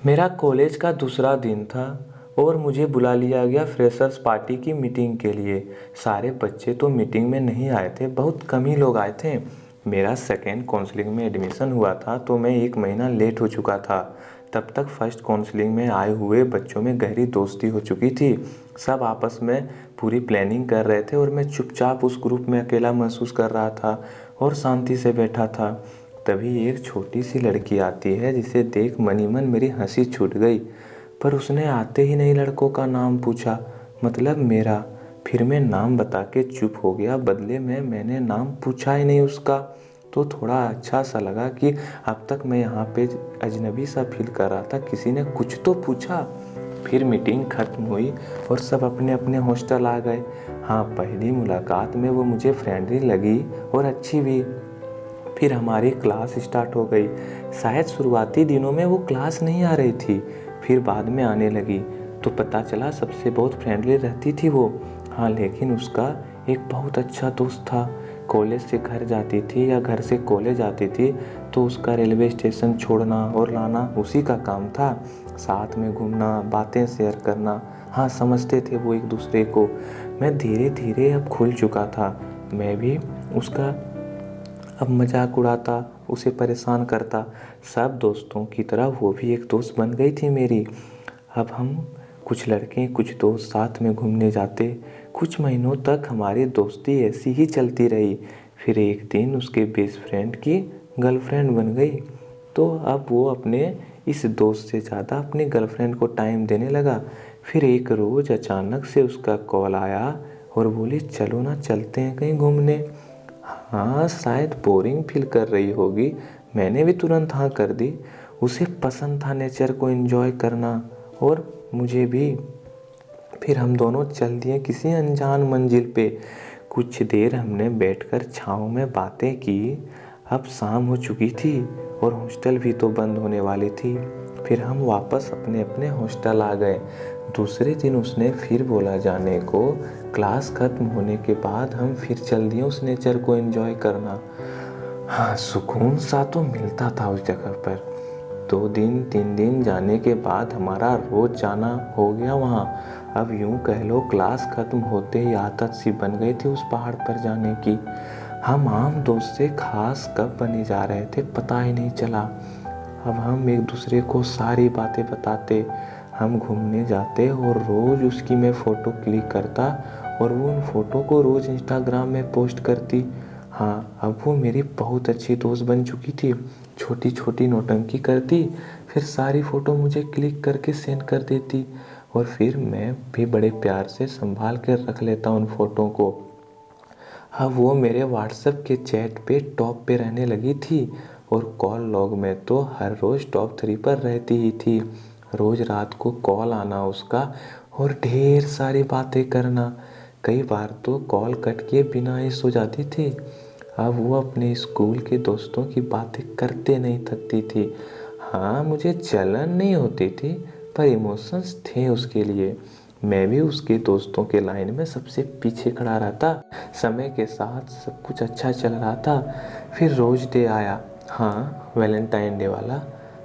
मेरा कॉलेज का दूसरा दिन था और मुझे बुला लिया गया फ्रेशर्स पार्टी की मीटिंग के लिए। सारे बच्चे तो मीटिंग में नहीं आए थे, बहुत कम ही लोग आए थे। मेरा सेकेंड काउंसलिंग में एडमिशन हुआ था तो मैं 1 महीना लेट हो चुका था। तब तक फर्स्ट काउंसलिंग में आए हुए बच्चों में गहरी दोस्ती हो चुकी थी। सब आपस में पूरी प्लानिंग कर रहे थे और मैं चुपचाप उस ग्रुप में अकेला महसूस कर रहा था और शांति से बैठा था। तभी एक छोटी सी लड़की आती है जिसे देख मन ही मन मेरी हंसी छूट गई। पर उसने आते ही नहीं लड़कों का नाम पूछा, मतलब मेरा। फिर मैं नाम बता के चुप हो गया, बदले में मैंने नाम पूछा ही नहीं उसका। तो थोड़ा अच्छा सा लगा कि अब तक मैं यहाँ पे अजनबी सा फील कर रहा था, किसी ने कुछ तो पूछा। फिर मीटिंग खत्म हुई और सब अपने अपने हॉस्टल आ गए। हाँ, पहली मुलाकात में वो मुझे फ्रेंडली लगी और अच्छी भी। फिर हमारी क्लास स्टार्ट हो गई। शायद शुरुआती दिनों में वो क्लास नहीं आ रही थी, फिर बाद में आने लगी तो पता चला सबसे बहुत फ्रेंडली रहती थी वो। हाँ, लेकिन उसका एक बहुत अच्छा दोस्त था। कॉलेज से घर जाती थी या घर से कॉलेज आती थी तो उसका रेलवे स्टेशन छोड़ना और लाना उसी का काम था। साथ में घूमना, बातें शेयर करना। हाँ, समझते थे वो एक दूसरे को। मैं धीरे धीरे अब खुल चुका था। मैं भी उसका अब मजाक उड़ाता, उसे परेशान करता। सब दोस्तों की तरह वो भी एक दोस्त बन गई थी मेरी। अब हम कुछ लड़के कुछ दोस्त साथ में घूमने जाते। कुछ महीनों तक हमारी दोस्ती ऐसी ही चलती रही। फिर एक दिन उसके बेस्ट फ्रेंड की गर्लफ्रेंड बन गई तो अब वो अपने इस दोस्त से ज़्यादा अपनी गर्लफ्रेंड को टाइम देने लगा। फिर एक रोज़ अचानक से उसका कॉल आया और बोली, चलो ना चलते हैं कहीं घूमने। हाँ, शायद बोरिंग फील कर रही होगी। मैंने भी तुरंत हाँ कर दी। उसे पसंद था नेचर को एंजॉय करना और मुझे भी। फिर हम दोनों चल दिए किसी अनजान मंजिल पे। कुछ देर हमने बैठकर छाँव में बातें की। अब शाम हो चुकी थी और हॉस्टल भी तो बंद होने वाली थी। फिर हम वापस अपने अपने हॉस्टल आ गए। दूसरे दिन उसने फिर बोला जाने को। क्लास खत्म होने के बाद हम फिर चल दिए उस नेचर को एंजॉय करना। हाँ, सुकून सा तो मिलता था उस जगह पर। 2 दिन 3 दिन जाने के बाद हमारा रोज जाना हो गया वहाँ। अब यूं कह लो क्लास खत्म होते ही आदत सी बन गई थी उस पहाड़ पर जाने की। हम आम दोस्त से खास कब बने जा रहे थे पता ही नहीं चला। अब हम एक दूसरे को सारी बातें बताते। हम घूमने जाते और रोज़ उसकी मैं फ़ोटो क्लिक करता और वो उन फ़ोटो को रोज़ इंस्टाग्राम में पोस्ट करती। हाँ, अब वो मेरी बहुत अच्छी दोस्त बन चुकी थी। छोटी छोटी नौटंकी करती, फिर सारी फ़ोटो मुझे क्लिक करके सेंड कर देती और फिर मैं भी बड़े प्यार से संभाल कर रख लेता उन फ़ोटो को। हाँ, वो मेरे व्हाट्सएप के चैट पे टॉप पे रहने लगी थी और कॉल लॉग में तो हर रोज़ टॉप 3 पर रहती ही थी। रोज़ रात को कॉल आना उसका और ढेर सारी बातें करना। कई बार तो कॉल कट किए बिना ही सो जाती थी। अब वो अपने स्कूल के दोस्तों की बातें करते नहीं थकती थी। हाँ, मुझे जलन नहीं होती थी पर इमोशंस थे उसके लिए। मैं भी उसके दोस्तों के लाइन में सबसे पीछे खड़ा रहता। समय के साथ सब कुछ अच्छा चल रहा था। फिर रोज डे आया। हाँ, वैलेंटाइन डे वाला।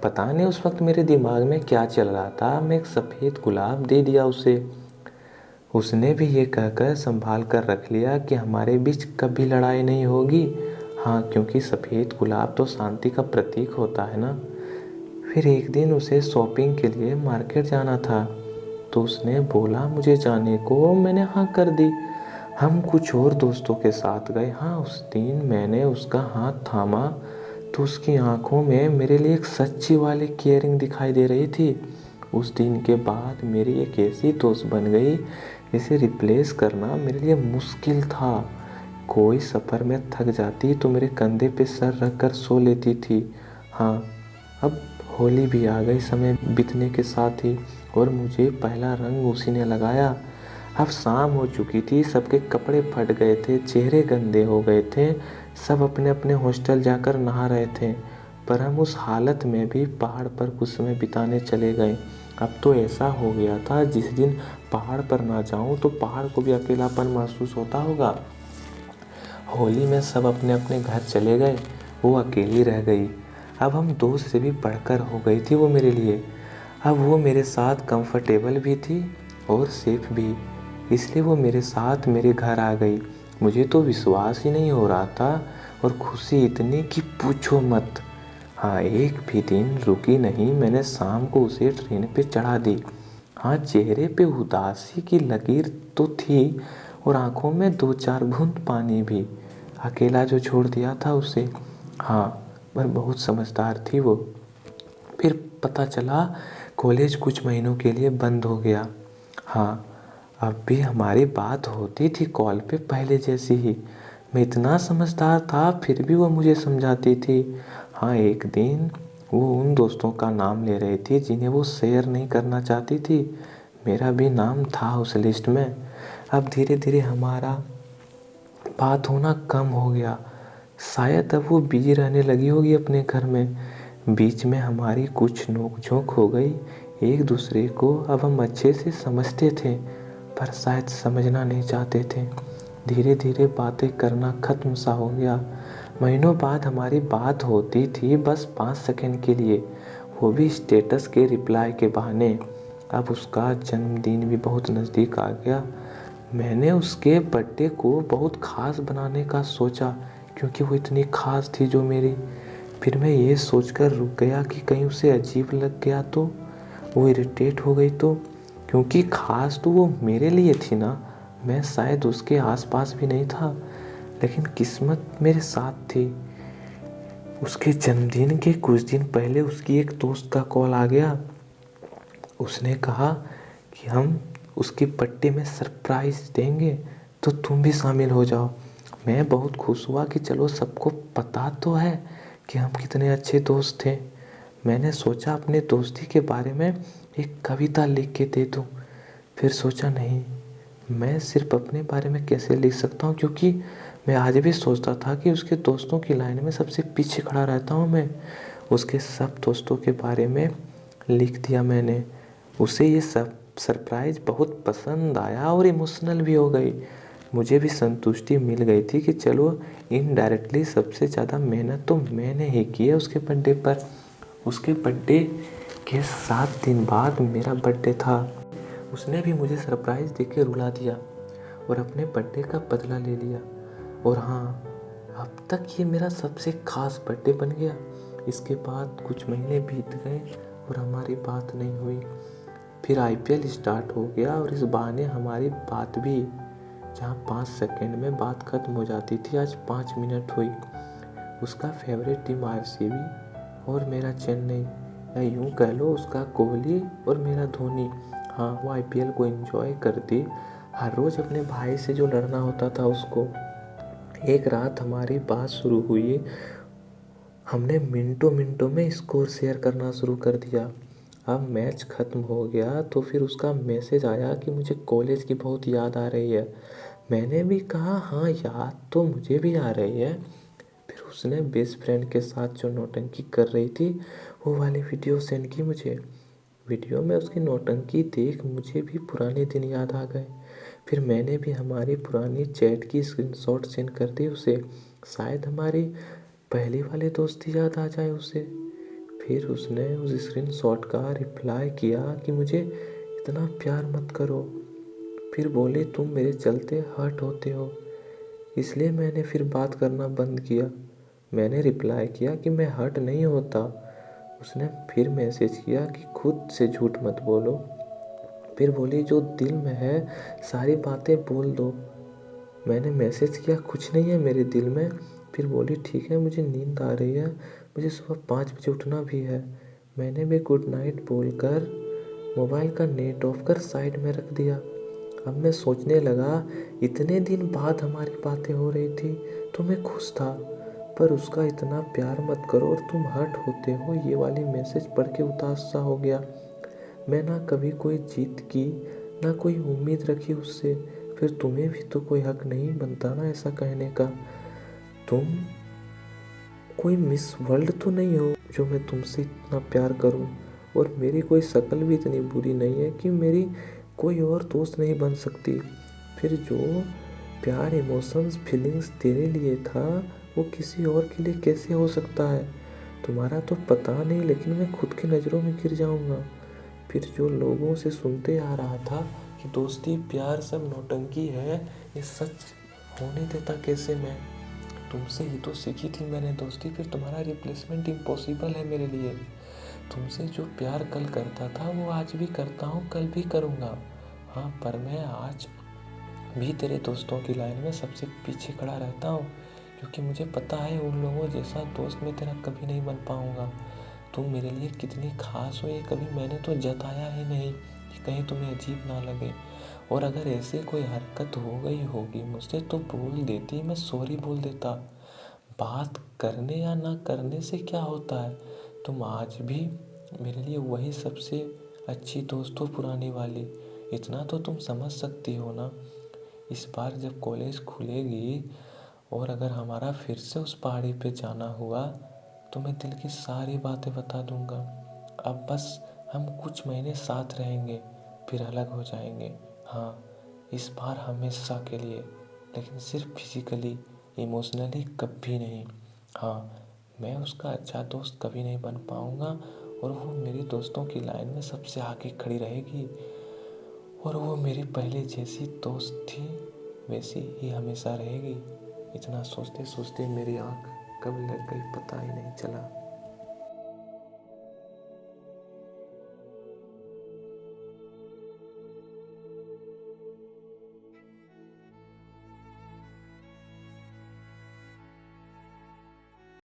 पता नहीं उस वक्त मेरे दिमाग में क्या चल रहा था, मैं एक सफ़ेद गुलाब दे दिया उसे। उसने भी ये कहकर संभाल कर रख लिया कि हमारे बीच कभी लड़ाई नहीं होगी। हाँ, क्योंकि सफ़ेद गुलाब तो शांति का प्रतीक होता है ना। फिर एक दिन उसे शॉपिंग के लिए मार्केट जाना था तो उसने बोला मुझे जाने को, मैंने हाँ कर दी। हम कुछ और दोस्तों के साथ गए। हाँ, उस दिन मैंने उसका हाथ थामा तो उसकी आंखों में मेरे लिए एक सच्ची वाली केयरिंग दिखाई दे रही थी। उस दिन के बाद मेरी एक ऐसी दोस्त बन गई जिसे रिप्लेस करना मेरे लिए मुश्किल था। कोई सफ़र में थक जाती तो मेरे कंधे पे सर रख कर सो लेती थी। हाँ, अब होली भी आ गई समय बीतने के साथ ही और मुझे पहला रंग उसी ने लगाया। अब शाम हो चुकी थी, सबके कपड़े फट गए थे, चेहरे गंदे हो गए थे। सब अपने अपने हॉस्टल जाकर नहा रहे थे पर हम उस हालत में भी पहाड़ पर कुछ समय बिताने चले गए। अब तो ऐसा हो गया था जिस दिन पहाड़ पर ना जाऊं तो पहाड़ को भी अकेलापन महसूस होता होगा। होली में सब अपने अपने घर चले गए, वो अकेली रह गई। अब हम दोस्त से भी बढ़कर हो गई थी वो मेरे लिए। अब वो मेरे साथ कंफर्टेबल भी थी और सेफ भी, इसलिए वो मेरे साथ मेरे घर आ गई। मुझे तो विश्वास ही नहीं हो रहा था और खुशी इतनी कि पूछो मत। हाँ, एक भी दिन रुकी नहीं, मैंने शाम को उसे ट्रेन पे चढ़ा दी। हाँ, चेहरे पे उदासी की लकीर तो थी और आंखों में 2-4 बूंद पानी भी। अकेला जो छोड़ दिया था उसे। हाँ, पर बहुत समझदार थी वो। फिर पता चला कॉलेज कुछ महीनों के लिए बंद हो गया। हाँ, अब भी हमारी बात होती थी कॉल पे पहले जैसी ही। मैं इतना समझदार था फिर भी वो मुझे समझाती थी। हाँ, एक दिन वो उन दोस्तों का नाम ले रही थी जिन्हें वो शेयर नहीं करना चाहती थी। मेरा भी नाम था उस लिस्ट में। अब धीरे धीरे हमारा बात होना कम हो गया। शायद अब वो बिजी रहने लगी होगी अपने घर में। बीच में हमारी कुछ नोक-झोंक हो गई। एक दूसरे को अब हम अच्छे से समझते थे, पर शायद समझना नहीं चाहते थे। धीरे धीरे बातें करना खत्म सा हो गया। महीनों बाद हमारी बात होती थी, बस 5 सेकंड के लिए, वो भी स्टेटस के रिप्लाई के बहाने। अब उसका जन्मदिन भी बहुत नज़दीक आ गया। मैंने उसके बर्थडे को बहुत ख़ास बनाने का सोचा, क्योंकि वो इतनी ख़ास थी जो मेरी। फिर मैं ये सोचकर रुक गया कि कहीं उसे अजीब लग गया तो, वो इरिटेट हो गई तो, क्योंकि ख़ास तो वो मेरे लिए थी ना। मैं शायद उसके आसपास भी नहीं था, लेकिन किस्मत मेरे साथ थी। उसके जन्मदिन के कुछ दिन पहले उसकी एक दोस्त का कॉल आ गया। उसने कहा कि हम उसके बर्थडे में सरप्राइज़ देंगे, तो तुम भी शामिल हो जाओ। मैं बहुत खुश हुआ कि चलो, सबको पता तो है कि हम कितने अच्छे दोस्त थे। मैंने सोचा अपने दोस्ती के बारे में एक कविता लिख के दे दूँ। फिर सोचा नहीं, मैं सिर्फ अपने बारे में कैसे लिख सकता हूँ, क्योंकि मैं आज भी सोचता था कि उसके दोस्तों की लाइन में सबसे पीछे खड़ा रहता हूँ मैं। उसके सब दोस्तों के बारे में लिख दिया मैंने। उसे ये सब सरप्राइज़ बहुत पसंद आया और इमोशनल भी हो गई। मुझे भी संतुष्टि मिल गई थी कि चलो, इनडायरेक्टली सबसे ज़्यादा मेहनत तो मैंने ही की है उसके बर्थडे पर। उसके बर्थडे के 7 दिन बाद मेरा बर्थडे था। उसने भी मुझे सरप्राइज़ देके रुला दिया और अपने बर्थडे का बदला ले लिया। और हाँ, अब तक ये मेरा सबसे ख़ास बर्थडे बन गया। इसके बाद कुछ महीने बीत गए और हमारी बात नहीं हुई। फिर IPL स्टार्ट हो गया और इस बहाने हमारी बात भी, जहाँ 5 सेकंड में बात खत्म हो जाती थी, आज 5 मिनट हुई। उसका फेवरेट टीम RCB और मेरा चेन्नई, या यूँ कह लो उसका कोहली और मेरा धोनी। हाँ, वो IPL को एंजॉय करती, हर रोज़ अपने भाई से जो लड़ना होता था उसको। एक रात हमारी बात शुरू हुई, हमने मिनटों मिनटों में स्कोर शेयर करना शुरू कर दिया। अब मैच ख़त्म हो गया तो फिर उसका मैसेज आया कि मुझे कॉलेज की बहुत याद आ रही है। मैंने भी कहा हाँ, याद तो मुझे भी आ रही है। फिर उसने बेस्ट फ्रेंड के साथ जो नौटंकी कर रही थी वो वाली वीडियो सेंड की मुझे। वीडियो में उसकी नौटंकी देख मुझे भी पुराने दिन याद आ गए। फिर मैंने भी हमारी पुरानी चैट की स्क्रीनशॉट सेंड कर दी उसे। शायद हमारी पहली वाली दोस्ती याद आ जाए उसे। फिर उसने उस स्क्रीनशॉट का रिप्लाई किया कि मुझे इतना प्यार मत करो। फिर बोली तुम मेरे चलते हर्ट होते हो, इसलिए मैंने फिर बात करना बंद किया। मैंने रिप्लाई किया कि मैं हर्ट नहीं होता। उसने फिर मैसेज किया कि खुद से झूठ मत बोलो। फिर बोली जो दिल में है सारी बातें बोल दो। मैंने मैसेज किया कुछ नहीं है मेरे दिल में। फिर बोली ठीक है, मुझे नींद आ रही है, मुझे सुबह 5 बजे उठना भी है। मैंने भी गुड नाइट बोलकर मोबाइल का नेट ऑफ कर साइड में रख दिया। अब मैं सोचने लगा, इतने दिन बाद हमारी बातें हो रही थी तो मैं खुश था, पर उसका इतना प्यार मत करो और तुम हर्ट होते हो ये वाली मैसेज पढ़ के उदास सा हो गया। मैं ना कभी कोई जीत की ना कोई उम्मीद रखी उससे। फिर तुम्हें भी तो कोई हक नहीं बनता ना ऐसा कहने का। तुम कोई मिस वर्ल्ड तो नहीं हो जो मैं तुमसे इतना प्यार करूं, और मेरी कोई शक्ल भी इतनी बुरी नहीं है कि मेरी कोई और दोस्त नहीं बन सकती। फिर जो प्यार, इमोशंस, फीलिंग्स तेरे लिए था वो किसी और के लिए कैसे हो सकता है। तुम्हारा तो पता नहीं, लेकिन मैं खुद की नज़रों में गिर जाऊंगा। फिर जो लोगों से सुनते आ रहा था कि दोस्ती प्यार सब नौटंकी है, ये सच होने देता कैसे मैं? तुमसे ही तो सीखी थी मैंने दोस्ती, फिर तुम्हारा रिप्लेसमेंट इम्पॉसिबल है मेरे लिए। तुमसे जो प्यार कल करता था वो आज भी करता हूँ, कल भी करूँगा। हाँ, पर मैं आज भी तेरे दोस्तों की लाइन में सबसे पीछे खड़ा रहता हूँ, क्योंकि मुझे पता है उन लोगों जैसा दोस्त मैं तेरा कभी नहीं बन पाऊँगा। तुम मेरे लिए कितनी खास हो ये कभी मैंने तो जताया ही नहीं, कि कहीं तुम्हें अजीब ना लगे। और अगर ऐसे कोई हरकत हो गई होगी मुझसे तो बोल देती, मैं सॉरी बोल देता। बात करने या ना करने से क्या होता है, तुम आज भी मेरे लिए वही सबसे अच्छी दोस्त हो पुरानी वाली। इतना तो तुम समझ सकती हो ना। इस बार जब कॉलेज खुलेगी और अगर हमारा फिर से उस पहाड़ी पे जाना हुआ तो मैं दिल की सारी बातें बता दूंगा। अब बस हम कुछ महीने साथ रहेंगे, फिर अलग हो जाएंगे। हाँ, इस बार हमेशा के लिए, लेकिन सिर्फ फिजिकली, इमोशनली कभी नहीं। हाँ, मैं उसका अच्छा दोस्त कभी नहीं बन पाऊँगा और वो मेरी दोस्तों की लाइन में सबसे आगे खड़ी रहेगी और वो मेरी पहले जैसी दोस्त थी वैसी ही हमेशा रहेगी। इतना सोचते सोचते मेरी आँख कब लग गई पता ही नहीं चला।